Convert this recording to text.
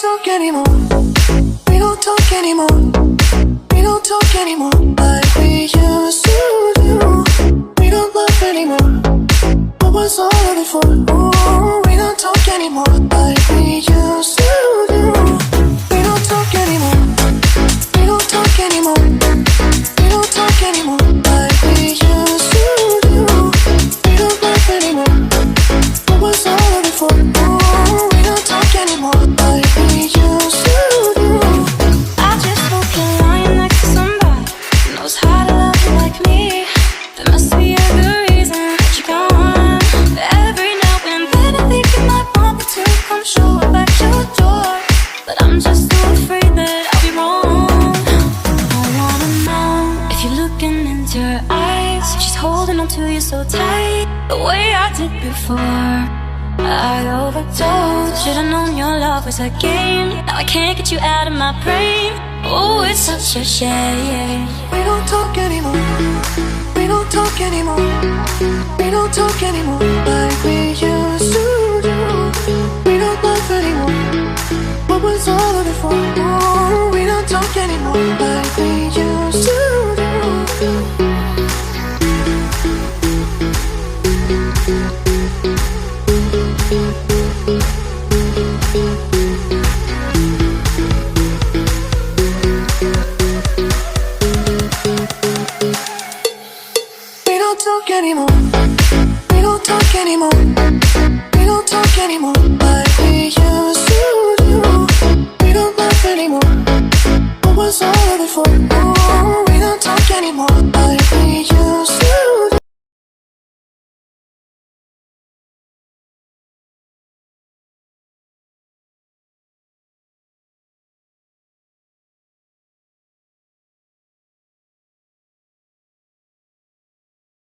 talk anymore. We don't talk anymore. We don't talk anymore like we used to do. We don't love anymore. What was all of it for? Ooh, we don't talk anymore like we used to do. We don't talk anymore. We don't talk anymore. We don't talk anymore like we used to do. We don't love anymore. What was all of it for? Ooh, we don't talk anymore like we used to do. I just hope you're lying next to somebody who knows how to love you like me. There must be a good reason that you're gone. Every now and then I think you might want me to come show up at your door, but I'm just too afraid that I'll be wrong. I wanna know if you're looking into her eyes, if she's holding on to you so tight, the way I did before. I overdosed. Should've known your love was a game. Now I can't get you out of my brain. Oh, it's such a shame. We don't talk anymore. We don't talk anymore. We don't talk anymore like we used to.